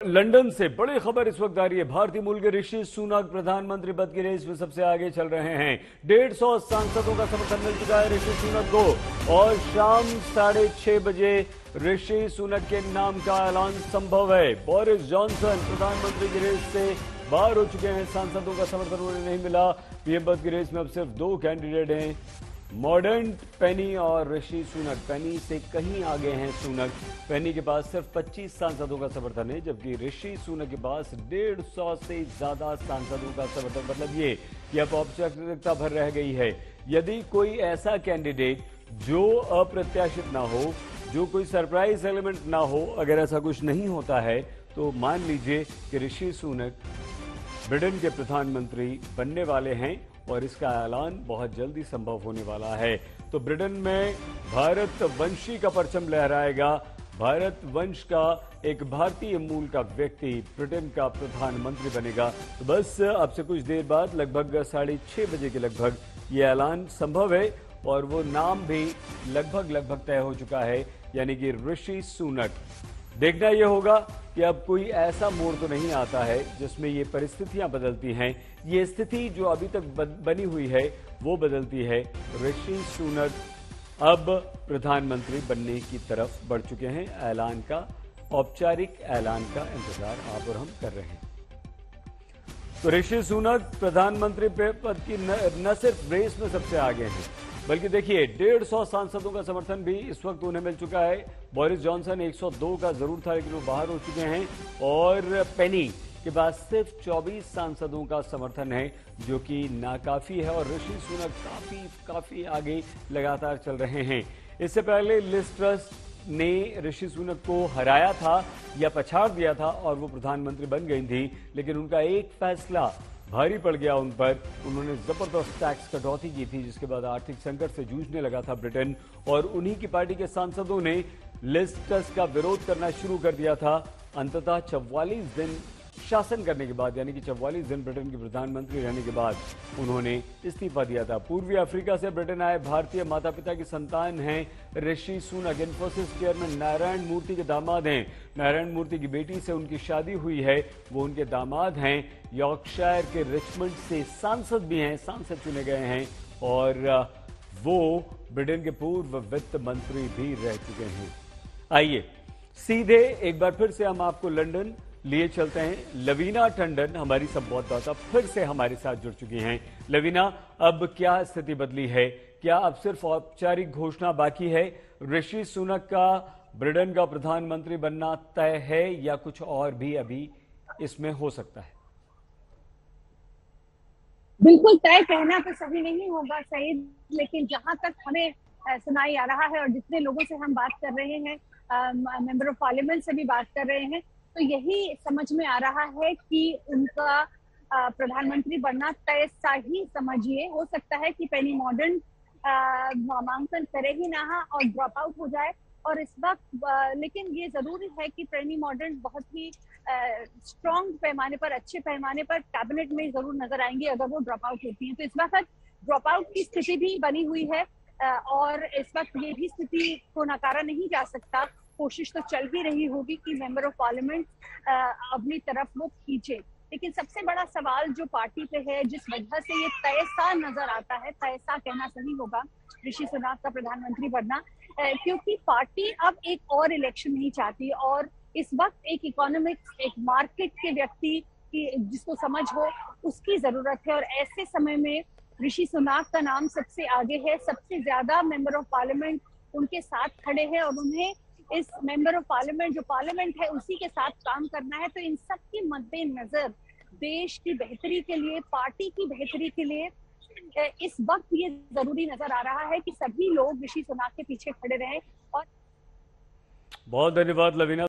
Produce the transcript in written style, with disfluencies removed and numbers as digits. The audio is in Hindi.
लंदन से बड़ी खबर इस वक्त आ रही है। भारतीय मूल के ऋषि सुनक प्रधानमंत्री पद की रेस में सबसे आगे चल रहे हैं। 150 सांसदों का समर्थन मिल चुका है ऋषि सुनक को और शाम 6:30 बजे ऋषि सुनक के नाम का ऐलान संभव है। बोरिस जॉनसन प्रधानमंत्री की रेस से बाहर हो चुके हैं। सांसदों का समर्थन उन्हें नहीं मिला। पीएम पद की रेस में अब सिर्फ 2 कैंडिडेट हैं, मॉडर्न पेनी और ऋषि सुनक। पेनी से कहीं आगे हैं सुनक। पेनी के पास सिर्फ 25 सांसदों का समर्थन है, जबकि ऋषि सुनक के पास 150 से ज्यादा सांसदों का समर्थन। मतलब ये कि अब औपचारिकता भर रह गई है। यदि कोई ऐसा कैंडिडेट जो अप्रत्याशित ना हो, जो कोई सरप्राइज एलिमेंट ना हो, अगर ऐसा कुछ नहीं होता है तो मान लीजिए कि ऋषि सुनक ब्रिटेन के प्रधानमंत्री बनने वाले हैं और इसका ऐलान बहुत जल्दी संभव होने वाला है। तो ब्रिटेन में भारत वंशी का परचम लहराएगा। भारत वंश का एक भारतीय मूल का व्यक्ति ब्रिटेन का प्रधानमंत्री बनेगा। तो बस अब से कुछ देर बाद लगभग 6:30 बजे के लगभग ये ऐलान संभव है और वो नाम भी लगभग तय हो चुका है, यानी कि ऋषि सुनक। देखना यह होगा कि अब कोई ऐसा मोड़ तो नहीं आता है जिसमें ये परिस्थितियां बदलती हैं। ये स्थिति जो अभी तक बनी हुई है वो बदलती है। ऋषि सुनक अब प्रधानमंत्री बनने की तरफ बढ़ चुके हैं। ऐलान का, औपचारिक ऐलान का इंतजार आप और हम कर रहे हैं। तो ऋषि सुनक प्रधानमंत्री पद की न सिर्फ रेस में सबसे आगे हैं, बल्कि देखिए 150 सांसदों का समर्थन भी इस वक्त उन्हें मिल चुका है। बोरिस जॉनसन 102 का जरूर था, लेकिन वो बाहर हो चुके हैं और पेनी के पास सिर्फ 24 सांसदों का समर्थन है, जो कि नाकाफी है। और ऋषि सुनक काफी आगे लगातार चल रहे हैं। इससे पहले लिज ट्रस ने ऋषि सुनक को हराया था या पछाड़ दिया था और वो प्रधानमंत्री बन गई थी, लेकिन उनका एक फैसला भारी पड़ गया उन पर। उन्होंने जबरदस्त टैक्स कटौती की थी, जिसके बाद आर्थिक संकट से जूझने लगा था ब्रिटेन, और उन्हीं की पार्टी के सांसदों ने लिज ट्रस का विरोध करना शुरू कर दिया था। अंततः 44 दिन शासन करने के बाद, यानी कि 44 दिन ब्रिटेन के प्रधानमंत्री रहने के बाद उन्होंने इस्तीफा दिया था। पूर्वी अफ्रीका से ब्रिटेन आए भारतीय माता पिता की संतान हैं ऋषि सुनक। इन्फोसिस चेयरमैन नारायण मूर्ति के दामाद हैं। नारायण मूर्ति की बेटी से उनकी शादी हुई है, वो उनके दामाद हैं। यॉर्कशायर के रिचमंड से सांसद भी हैं, सांसद चुने गए हैं और वो ब्रिटेन के पूर्व वित्त मंत्री भी रह चुके हैं। आइए सीधे एक बार फिर से हम आपको लंदन लिए चलते हैं। लवीना टंडन हमारी संवाददाता फिर से हमारे साथ जुड़ चुकी हैं। लवीना, अब क्या स्थिति बदली है? क्या अब सिर्फ औपचारिक घोषणा बाकी है? ऋषि सुनक का ब्रिटेन का प्रधानमंत्री बनना तय है या कुछ और भी अभी इसमें हो सकता है? बिल्कुल तय कहना तो सही नहीं होगा सईद, लेकिन जहां तक हमें सुनाई आ रहा है और जितने लोगों से हम बात कर रहे हैं, मेंबर ऑफ पार्लियामेंट से भी बात कर रहे हैं, तो यही समझ में आ रहा है कि उनका प्रधानमंत्री बनना तय सा ही समझिए। हो सकता है कि पेनी मॉडर्न नामांकन करे ही ना और ड्रॉप आउट हो जाए। और इस वक्त लेकिन ये जरूरी है कि पेनी मॉडर्न बहुत ही स्ट्रॉन्ग पैमाने पर, अच्छे पैमाने पर कैबिनेट में जरूर नजर आएंगी अगर वो ड्रॉप आउट होती हैं। तो इस वक्त ड्रॉप आउट की स्थिति भी बनी हुई है और इस वक्त ये भी स्थिति को नकारा नहीं जा सकता। कोशिश तो चल ही रही होगी कि मेंबर ऑफ पार्लियामेंट अपनी तरफ वो खींचे, लेकिन सबसे बड़ा सवाल जो पार्टी पे है, जिस वजह से ये तय सा नजर आता है, तय सा कहना सही होगा ऋषि सुनक का प्रधानमंत्री बनना, क्योंकि पार्टी अब एक और इलेक्शन नहीं चाहती और इस वक्त एक इकोनॉमिक्स, एक मार्केट के व्यक्ति की जिसको समझ हो, उसकी जरूरत है। और ऐसे समय में ऋषि सुनक का नाम सबसे आगे है। सबसे ज्यादा मेंबर ऑफ पार्लियामेंट उनके साथ खड़े हैं और उन्हें इस मेंबर ऑफ पार्लियामेंट, जो पार्लियामेंट है, उसी के साथ काम करना है। तो इन सब के मद्देनजर देश की बेहतरी के लिए, पार्टी की बेहतरी के लिए इस वक्त ये जरूरी नजर आ रहा है कि सभी लोग ऋषि सुनक के पीछे खड़े रहें। और बहुत धन्यवाद लवीना।